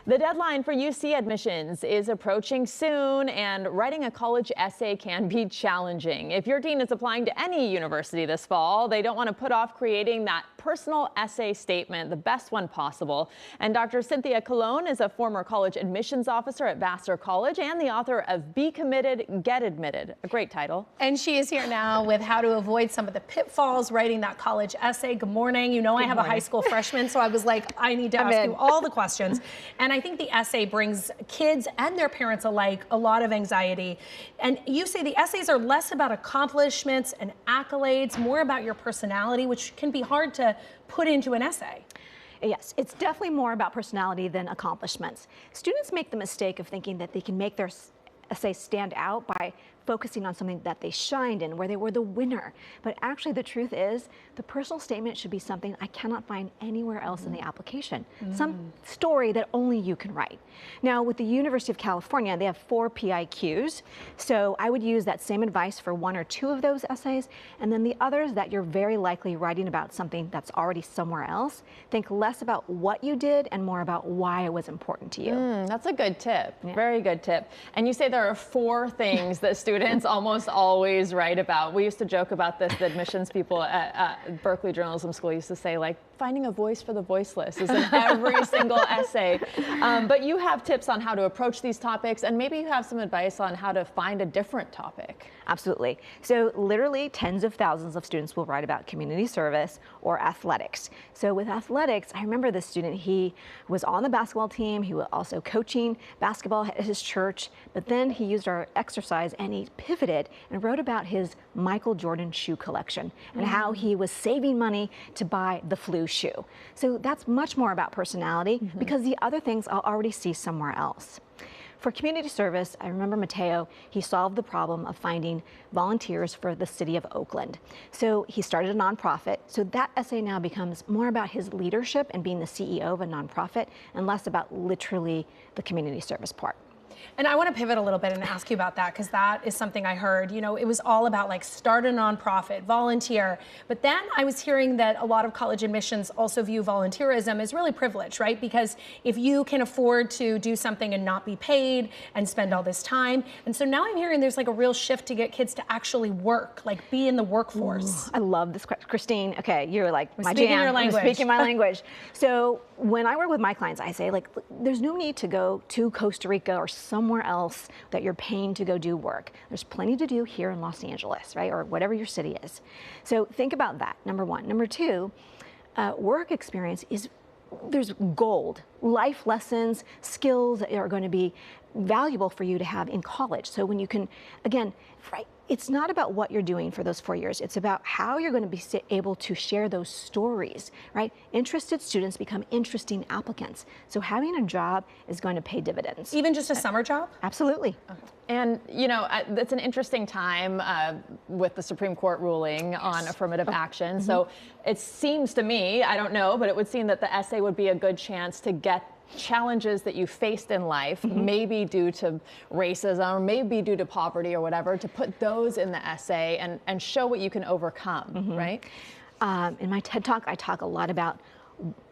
The deadline for UC admissions is approaching soon, and writing a college essay can be challenging. If your teen is applying to any university this fall, they don't want to put off creating that personal essay statement, the best one possible. And Dr. Cynthia Colón is a former college admissions officer at Vassar College and the author of Be Committed, Get Admitted, a great title. And she is here now with how to avoid some of the pitfalls writing that college essay. Good morning. You know, I have a high school freshman, so I was like, I need to ask you all the questions. And I think the essay brings kids and their parents alike a lot of anxiety. And you say the essays are less about accomplishments and accolades, more about your personality, which can be hard to put into an essay. Yes, it's definitely more about personality than accomplishments. Students make the mistake of thinking that they can make their essay stand out by focusing on something that they shined in, where they were the winner. But actually the truth is, the personal statement should be something I cannot find anywhere else in the application. Some story that only you can write. Now with the University of California, they have 4 PIQs. So I would use that same advice for 1 or 2 of those essays. And then the others that you're very likely writing about something that's already somewhere else. Think less about what you did and more about why it was important to you. That's a good tip. Yeah. Very good tip. And you say there are 4 things that students almost always write about. We used to joke about this. The admissions people at Berkeley Journalism School used to say, like, finding a voice for the voiceless is in every single essay. But you have tips on how to approach these topics, and maybe you have some advice on how to find a different topic. Absolutely. So literally tens of thousands of students will write about community service or athletics. So with athletics, I remember this student, he was on the basketball team, he was also coaching basketball at his church, but then he used our exercise and he pivoted and wrote about his Michael Jordan shoe collection and how he was saving money to buy the flu shoe. So that's much more about personality because the other things I'll already see somewhere else. For community service, I remember Mateo, he solved the problem of finding volunteers for the city of Oakland. So he started a nonprofit. So that essay now becomes more about his leadership and being the CEO of a nonprofit and less about literally the community service part. And I want to pivot a little bit and ask you about that, because that is something I heard. You know, it was all about like start a nonprofit, volunteer. But then I was hearing that a lot of college admissions also view volunteerism as really privileged, right? Because if you can afford to do something and not be paid and spend all this time. And so now I'm hearing there's like a real shift to get kids to actually work, like be in the workforce. I love this question. Christine, okay, you're like my speaking jam. your language. I'm speaking my language. So when I work with my clients, I say, like, there's no need to go to Costa Rica or somewhere else that you're paying to go do work. There's plenty to do here in Los Angeles, right? Or whatever your city is. So think about that, number one. Number two, work experience is, there's gold, life lessons, skills that are going to be valuable for you to have in college. So when you can, again, right, it's not about what you're doing for those 4 years. It's about how you're going to be able to share those stories, right? Interested students become interesting applicants. So having a job is going to pay dividends. Even just a summer job? Absolutely. Okay. And, you know, it's an interesting time with the Supreme Court ruling on affirmative action. So it seems to me, I don't know, but it would seem that the essay would be a good chance to get challenges that you faced in life, maybe due to racism, or maybe due to poverty or whatever, to put those in the essay and show what you can overcome, right? In my TED Talk, I talk a lot about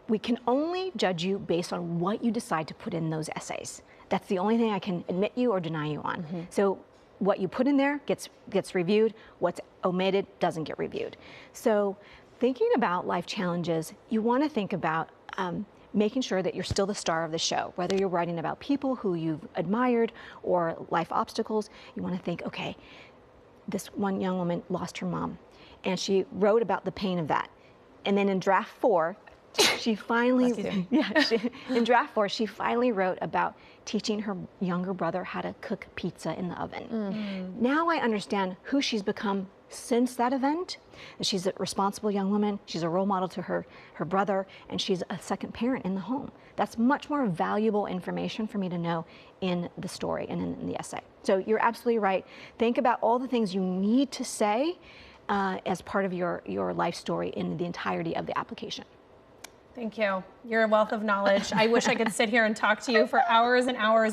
we can only judge you based on what you decide to put in those essays. That's the only thing I can admit you or deny you on. So what you put in there gets reviewed, what's omitted doesn't get reviewed. So thinking about life challenges, you want to think about making sure that you're still the star of the show. Whether you're writing about people who you've admired or life obstacles, you want to think, okay, this one young woman lost her mom, and she wrote about the pain of that. And then in draft 4, she finally, in draft 4, she finally wrote about teaching her younger brother how to cook pizza in the oven. Now I understand who she's become since that event. She's a responsible young woman, she's a role model to her brother, and she's a second parent in the home. That's much more valuable information for me to know in the story and in the essay. So you're absolutely right. Think about all the things you need to say as part of your life story in the entirety of the application. Thank you. You're a wealth of knowledge. I wish I could sit here and talk to you for hours and hours.